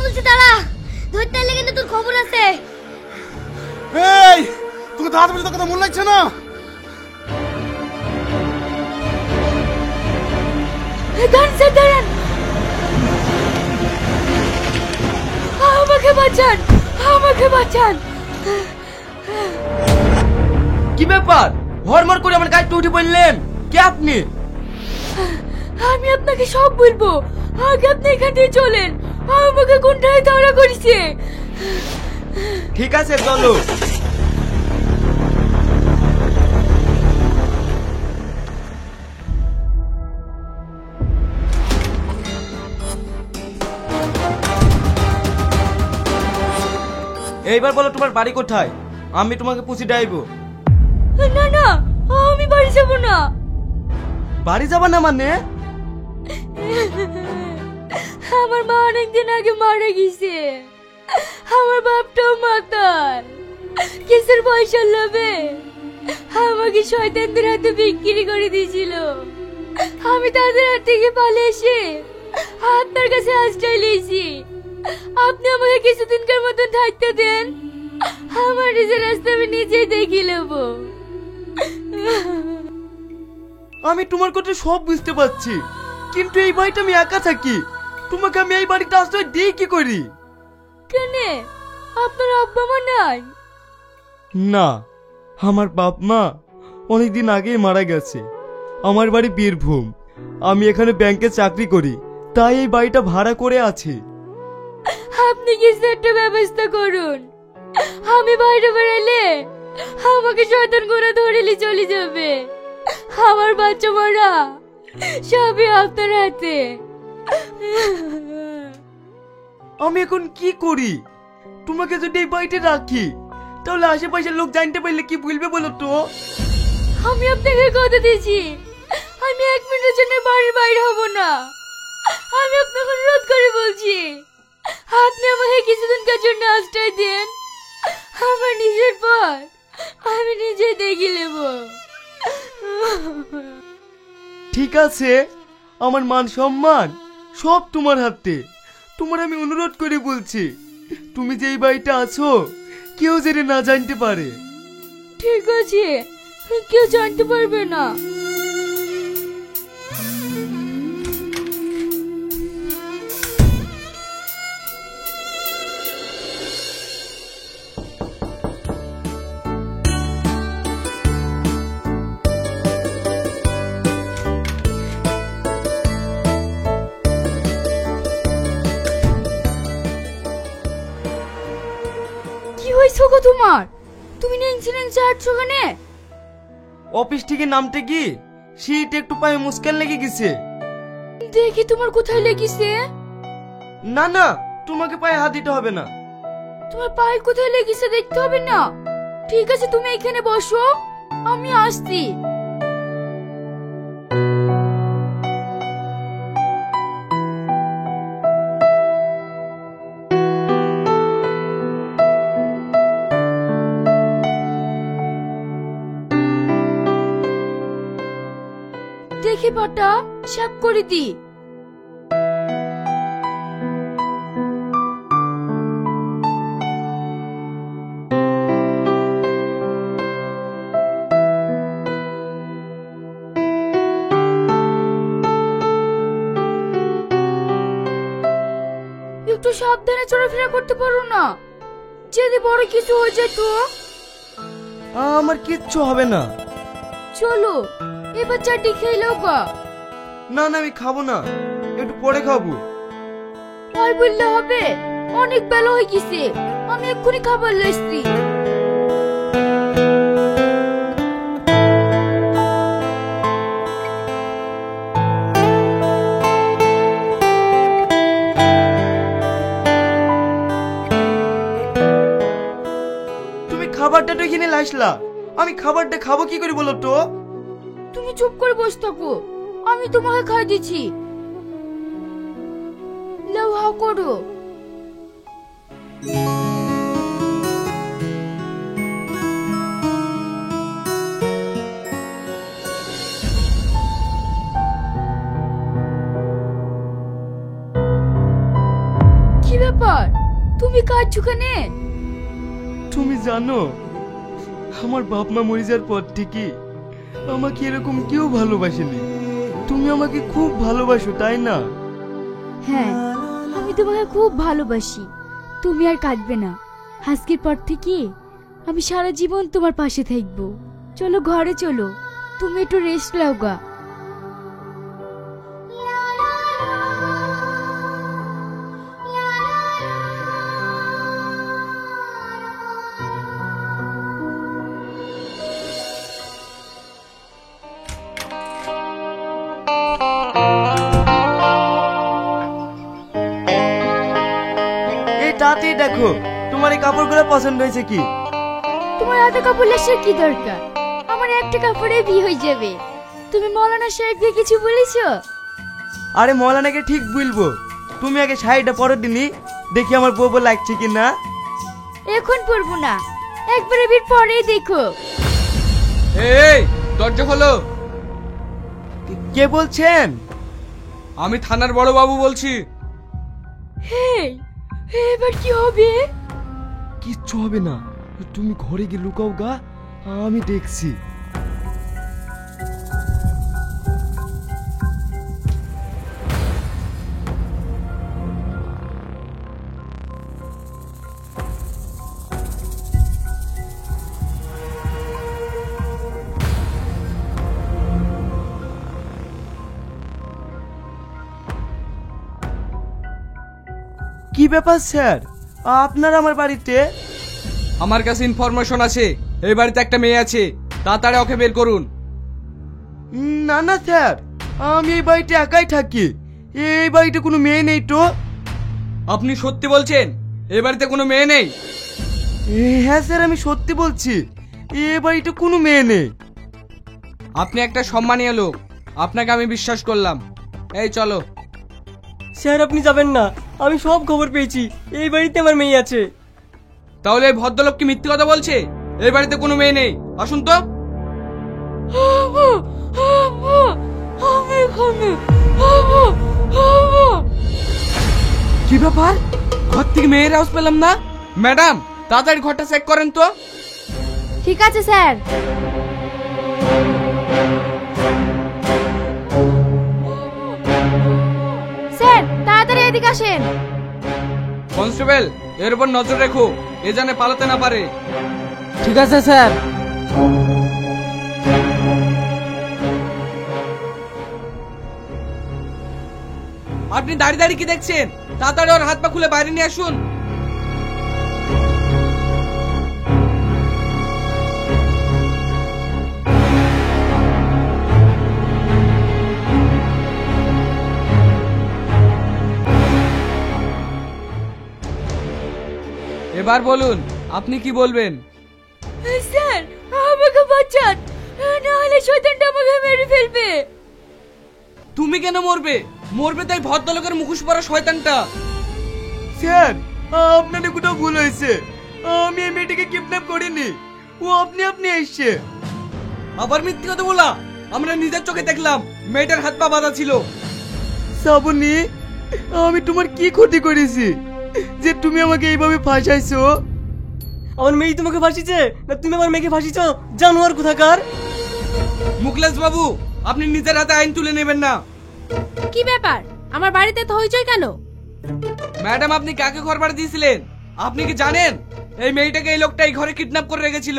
বলছি দাঁড়া, ধরতে এলে কিন্তু তোর খবর আছে। এই তোকে দাঁড়াতে বলছি, তোর কথা মনে লাগছে না? দাঁড়ান, আমাকে বাঁচান, আমাকে বাঁচান। কি ব্যাপার, হরমর করে আমার গাড়িতে উঠে পড়লেন? কে আপনি? আমি আপনাকে সব বলবো, আগে আপনি এখান থেকে চলেন। আমাকে কোনটায় তাড়া করেছে? ঠিক আছে চলো। এইবার বলো তোমার বাড়ি কোথায়, আমি তোমাকে পুষি ডাইবো। না না, আমি বাড়ি যাব না। বাড়ি যাবা না মানে? আমার মা অনেকদিন আগে মারা গেছে। আমার বাপটাও মাতাল, কিসের পয়সা লোভে আমাকে শয়তানদের হাতে বিক্রি করে দিয়েছিল। আমি তাদের হাত থেকে পালিয়ে এসে আপনার কাছে আশ্রয় নিয়েছি। আপনি আমাকে কিছুদিনকার মতন থাকতে দেন, আমার নিজের রাস্তা আমি নিজেই দেখে নেবো। আমি তোমার কথা সব বুঝতে পারছি, কিন্তু এই বাড়িটা আমি একা থাকি, তোমাকে আমি এই বাড়িটা আশ্রয় দিই কি করি? কেন, আপনার আব্বা মা নাই? না, আমার বাপ মা অনেকদিন আগেই মারা গেছে। আমার বাড়ি বীরভূম, আমি এখানে ব্যাংকে চাকরি করি, তাই এই বাড়িটা ভাড়া করে আছি। আপনি কিছু একটা ব্যবস্থা করুন, আমি বাইরে বেড়ালে আমাকে শয়তান করে ধরেলি চলে যাবে। আমার বাচ্চা মরা সবই আপনার হাতে। আমি এখন কি করি? তোমাকে যদি এই বাড়িতে রাখি তাহলে আশেপাশের লোক জানতে পারলে কি বলবে বলো তো? আমি আপনাকে কথা দিয়েছি, আমি 1 মিনিটের জন্য বাড়ির বাইরে হব না। আমি আপনাকে অনুরোধ করে বলছি, আপনি আমাকে কিছুদিনকার জন্য আশ্রয় দেন। আমার নিজের পথ আমি নিজে দেখে নেব। ঠিক আছে, আমার মান সম্মান সব তোমার হাতে। তোমার আমি অনুরোধ করে বলছি, তুমি যে এই বাড়িতে আছো কেউ যেন না জানতে পারে। ঠিক আছে, কেউ জানতে পারবে না। কি হয়েছে গো তোমার? তুমি নেংচে নেংচে হাঁটছো কেন? অফিস থেকে নামতে কি শীত একটু পায়ে মুস্কান লেগে গেছে। দেখি তোমার কোথায় লেগেছে। না না, তোমাকে পায়ে হাত দিতে হবে না। তোমার পায়ে কোথায় লেগেছে দেখতে হবে না? ঠিক আছে, তুমি এখানে বসো, আমি আসছি। দেখি পাটা সাফ করে দি। একটু সাবধানে চলাফেরা করতে পারো না? যদি বড় কিছু হয়ে যায় তো? আমার কিচ্ছু হবে না। চলো এবার চাটি খেয়ে নাও গা। না না, আমি খাবো না, একটু পরে খাবো। আর বললে হবে, অনেক বেলা হয়ে গেছে, আমি এক্ষুনি খাবার লাইছি। তুমি খাবারটা তো এখানে লাইসলা, আমি খাবারটা খাবো কি করে বলো তো? তুমি চুপ করে বসে থাকো, আমি তোমাকে খাই দিচ্ছি। লাও হা করো। ব্যাপার, তুমি কাঁদছো কেন? তুমি জানো আমার বাপ মা মরে যাওয়ার পর থেকে আমাকে এরকম কেউ ভালোবাসেনি। তুমি আমাকে খুব ভালোবাসো তাই না? হ্যাঁ, আমি তোমাকে খুব ভালোবাসি। তুমি আর কাঁদবে না। আজকের পর থেকে আমি সারা জীবন তোমার পাশে থাকবো। চলো ঘরে চলো, তুমি একটু রেস্ট নাও গা। এই তাতেই দেখো তোমার এই কাপড়গুলো পছন্দ হয়েছে কি? তোমার এত কাপড় লেসার কি দরকার? আমার একটা কাপড়ে বিয়ে হয়ে যাবে। তুমি মৌলানা সাহেবকে কিছু বলেছো? আরে মৌলানাকে ঠিক বলবো, তুমি আগে শাড়িটা পরো দিনি, দেখি আমার বউ লাগছে কি না। এখন পরবো না, একবারে বিয়ের পরেই দেখো। এই দরজা খোলো। কে বলছেন? আমি থানার বড় বাবু বলছি। হেই, এবার কি হবে? কিচ্ছু হবে না, তুমি ঘরে গিয়ে লুকাও গা, আমি দেখছি। কি ব্যাপার স্যার, আপনার আমার বাড়িতে? আমার কাছে ইনফরমেশন আছে, এই বাড়িতে একটা মেয়ে আছে, তাড়াতাড়ি ওকে বের করুন। না না স্যার, আমি এই বাড়িতে একাই থাকি, এই বাড়িতে কোনো মেয়ে নেই তো। আপনি সত্যি বলছেন এই বাড়িতে কোনো মেয়ে নেই? হ্যাঁ স্যার, আমি সত্যি বলছি, এই বাড়িতে কোনো মেয়ে নেই। আপনি একটা সম্মানীয় লোক, আপনাকে আমি বিশ্বাস করলাম। এই চলো। স্যার আপনি যাবেন না, আমি সব খবর পেয়েছি, এই বাড়িতে আমার মেয়ে আছে। তাহলে এই ভদ্রলোক কি মিথ্যে কথা বলছে? এই বাড়িতে কোনো মেয়ে নেই, আসুন তো। কি ব্যাপার, ঘর থেকে মেয়ের আওয়াজ পেলাম না? ম্যাডাম তাড়াতাড়ি ঘরটা চেক করেন তো। ঠিক আছে স্যার। স্যার তাড়াতাড়ি এদিকে আসেন। কনস্টেবল এর উপর নজর রেখো, এ জানে পালাতে না পারে। ঠিক আছে স্যার। আপনি দাঁড়িয়ে দাঁড়িয়ে কি দেখছেন? তাড়াতাড়ি ওর হাত পা খুলে বাইরে নিয়ে আসুন। এবার বলুন আপনি কি বলবেন? স্যার আমাকে বাঁচান, না হলে শয়তানটা আমাকে মেরে ফেলবে। তুমি কেন মরবে? মরবে তাই ভদ্রলোকের মুখোশ পরা শয়তানটা। স্যার আপনাদের কোথাও ভুল হয়েছে, আমি এই মেয়েটিকে কিডন্যাপ করিনি, ও আপনি আপনি এসছে। আবার মিথ্যে কথা বলা, আমরা নিজের চোখে দেখলাম মেয়েটার হাত পা বাঁধা ছিল। শ্রাবণী, আমি তোমার কি ক্ষতি করেছি যে তুমি আমাকে এইভাবে ফাঁসাইছো? আমার মেয়ে তোমাকে ফাঁসিছে না তুমি আমার মেয়েকে ফাঁসিছ? জানোয়ার কোথাকার। মুকলেশ বাবু আপনি নিজের হাতে আইন তুলে নেবেন না। কি ব্যাপার, আমার বাড়িতে তো হইচই কেন? ম্যাডাম আপনি কাকে ঘর ভাড়া দিয়েছিলেন? আপনি কি জানেন এই মেয়েটাকে এই লোকটা এই ঘরে কিডন্যাপ করে রেখেছিল?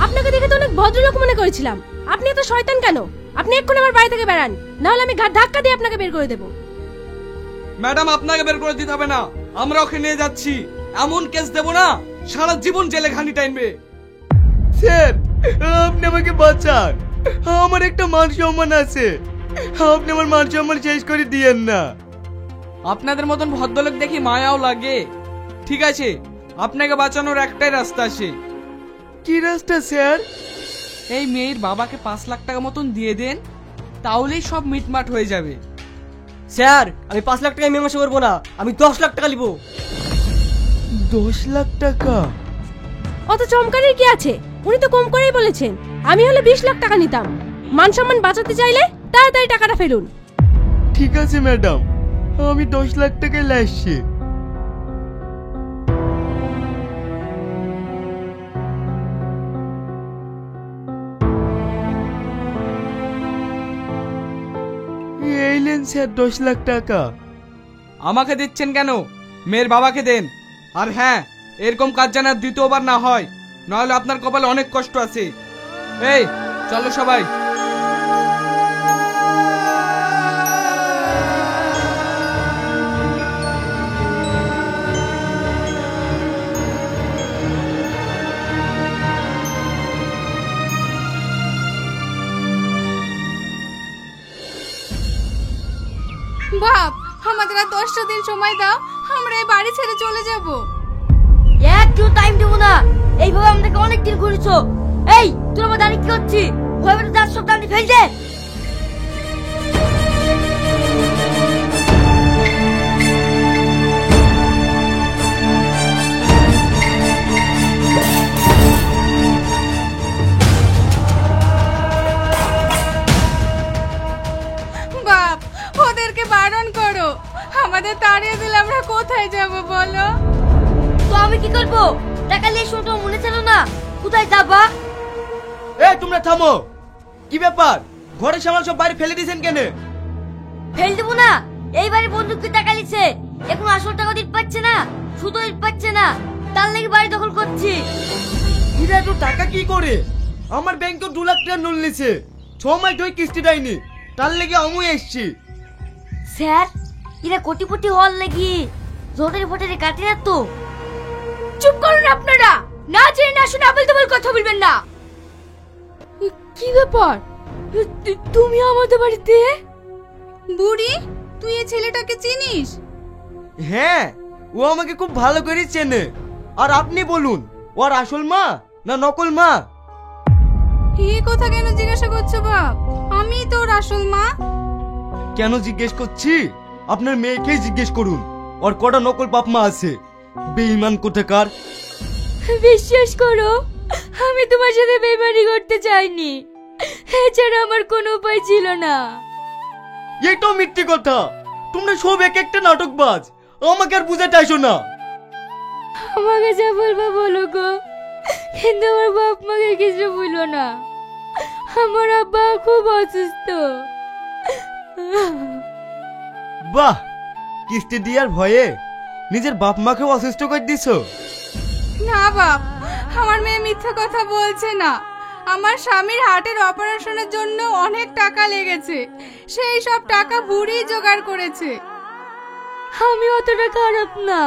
আপনাকে দেখে তো অনেক ভদ্রলোক মনে করেছিলাম, আপনি এত শয়তান কেন? আপনি এক্ষুনি আমার বাড়ি থেকে বেরান, না হলে আমি ঘাট ধাক্কা দিয়ে আপনাকে বের করে দেবো। ম্যাডাম আপনাকে বের করে দিতে হবে না, আমরা ওকে নিয়ে যাচ্ছি। এমন কেস দেব না সারা জীবন জেলে ঘানি টাইনবে। স্যার আপনি আমাকে বাঁচান, আমার একটা মান সম্মান আছে, আপনি আমার মান সম্মান শেষ করে দিয়েন না। আপনাদের মতন ভদ্রলোক দেখি মায়াও লাগে। ঠিক আছে, আপনাকে বাঁচানোর একটাই রাস্তা আছে। কি রাস্তা স্যার? এই মেয়ের বাবাকে 5 লাখ টাকা মতন দিয়ে দেন, তাহলেই সব মিটমাট হয়ে যাবে। স্যার আমি 5 লাখ টাকা মীমাংসা করবো না, আমি 10 লাখ টাকা নিবো। 10 লাখ টাকা? অত চমকানোর কি আছে? উনি তো কম করেই বলেছেন। আমি হলে 20 লাখ টাকা নিতাম। মান সম্মান বাঁচাতে চাইলে তাড়াতাড়ি টাকাটা ফেলুন। ঠিক আছে ম্যাডাম, আমি 10 লাখ টাকায় লাসছি। এইলেন স্যার 10 লাখ টাকা। আমাকে দিচ্ছেন কেন? মেয়ের বাবাকে দেন। আর হ্যাঁ, এরকম কাজ যেন আর দ্বিতীয়বার না হয়, নাহলে আপনার কপালে অনেক কষ্ট আছে। এই চলো সবাই। বাপ, আমাদের আর 10টা দিন সময় দাও, আমরা এই বাড়ি ছেড়ে চলে যাব। একটু টাইম দেবো না, এইভাবে আমাদেরকে অনেক দিন ঘুরেছো। এই তুই আমার দাঁড়িয়ে কি করছিস? ওইভাবে তো 10 সপ্তাহ ফেল দে। বাপ, ওদেরকে বারণ করো, আমাদের তাড়িয়ে দিলে আমরা কোথায় যাব বলো? তো আমি কি করবো? টাকা নিয়ে শুনতে মনে ছিল না, কোথায় যাবা? এই তোমরা থামো। কি ব্যাপার? ঘরের সামান সব বাইরে ফেলে দিয়েছেন কেন? ফেল দেবো না, এইবারে বন্দুককে টাকা নিচ্ছে, এখন আসল টাকা দিতে পারছে না, শুধু দিতে পারছে না, তার লাগি বাড়ি দখল করছি। এরা এত টাকা কি করে? আমার ব্যাংকে 2 লাখ টাকা লোন নিছে, 6 মাস ধরে কিস্তি দেয়নি, তার লেগে আমি এসছি। স্যার, এরা কোটিপতি হল লাগি জোটারি ফোটারি কাটে না তো। চুপ করুন আপনারা, না জেনে না শুনে আবল তাবল কথা বলবেন না। কি ব্যাপার? তুমি আমাদের বাড়িতে? বুড়ি, তুই এই ছেলেটাকে চিনিস? হ্যাঁ, ও আমাকে খুব ভালো করে চেনে। আর আপনি বলুন, ওর আসল মা না নকল মা? এই কথা কেন জিজ্ঞাসা করছো বাপ? আমি তোর আসল মা। কেন জিজ্ঞেস করছি? আপনার মেয়েকেই জিজ্ঞেস করুন, ওর কটা নকল বাপ মা আছে। বেঈমান কোথাকার। বিশ্বাস করো, আমি তোমার সাথে বেইমানি করতে চাইনি, এছাড়া আমার কোনো উপায় ছিল না। এটাও মিথ্যে কথা। তোমরা সব এক একটা নাটকবাজ, আমাকে আর বুঝাতে আসো না। আমাকে যা বলবো বলো গো, কিন্তু আমার বাপ মাকে কিছু বলো না, আমার আব্বা খুব অসুস্থ। বাহ, কিস্তি দিয়ার ভয়ে নিজের বাপ মাকেও অসুস্থ করে দিছো। না বাপ, আমার মেয়ে মিথ্যা কথা বলছে না। আমার স্বামীর হার্টের অপারেশনের জন্য অনেক টাকা লেগেছে, সেই সব টাকা বুড়ি জোগাড় করেছে। আমি অতটা খারাপ না,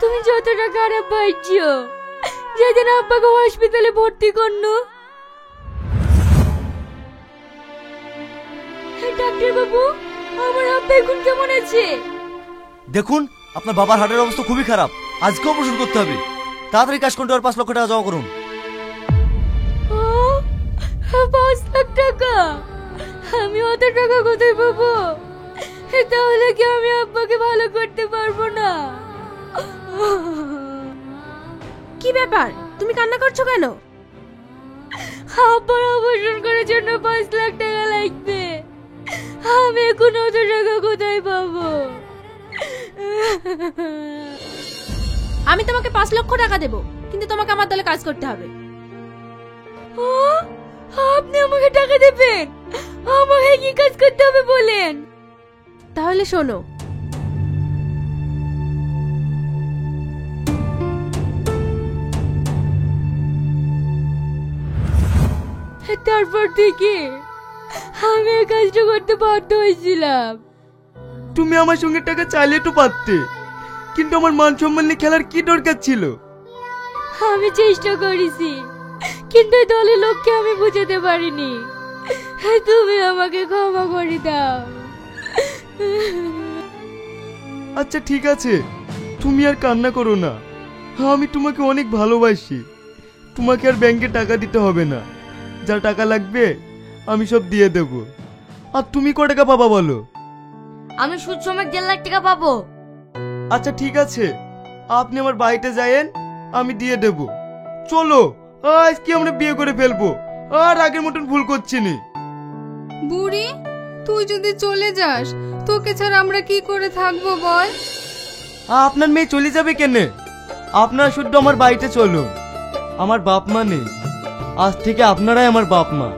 তুমি যতটা খারাপ পাইছো। যেদিন আব্বাকে হসপিটালে ভর্তি করলো, ডাক্তার বাবু, আমার আব্বা এখন কেমন আছে? দেখুন, আপনার বাবার হার্টের অবস্থা খুবই খারাপ, আজকে অপারেশন করতে হবে। তাড়াতাড়ি ক্যাশ কাউন্টারে 5 লক্ষ টাকা জমা করুন। 5 লাখ টাকা? আমি অত টাকা কোথায় পাবো? তাহলে কি আমি আব্বাকে ভালো করতে পারবো না? কি ব্যাপার, তুমি কান্না করছো কেন? আব্বার অপারেশন করার জন্য 5 লাখ টাকা লাগবে, আমি এখন অত টাকা কোথায় পাবো? আমি তোমাকে 5 লক্ষ টাকা দেবো, কিন্তু তোমাকে আমার দলে কাজ করতে হবে। আপনি আমাকে টাকা দেবেন? আমাকে কি কাজ করতে হবে বলেন? তাহলে শোনো, তারপর থেকে আমি এই কাজটা করতে বাধ্য হয়েছিলাম। তুমি আমার সঙ্গে টাকা চাইলে তো পারতে, কিন্তু আমার মান সম্মান নিয়ে খেলার কি দরকার ছিল? আমি চেষ্টা করেছি, কিন্তু এই দলের লোককে আমি বুঝাতে পারিনি। তুমি আমাকে ক্ষমা করে দাও। আচ্ছা ঠিক আছে, তুমি আর কান্না করো না। আমি তোমাকে অনেক ভালোবাসি। তোমাকে আর ব্যাংকে টাকা দিতে হবে না, যা টাকা লাগবে আমি সব দিয়ে দেব। আর তুমি ক টাকা পাবা বলো? আমি সুদ সমেত 1.5 লাখ টাকা পাবো। আচ্ছা ঠিক আছে, আপনি আমার বাড়িতে যায়েন, আমি দিয়ে দেব। চলো, আজকে আমরা বিয়ে করে ফেলবো, আর আগের মতন ভুল করছি না। বুড়ি, তুই যদি চলে যাস তোকে ছাড়া আমরা কি করে থাকবো বল? আপনার মেয়ে চলে যাবে কেন? আপনারা শুধু আমার বাড়িতে চলুন। আমার বাপ মা নেই, আজ থেকে আপনারাই আমার বাপ মা।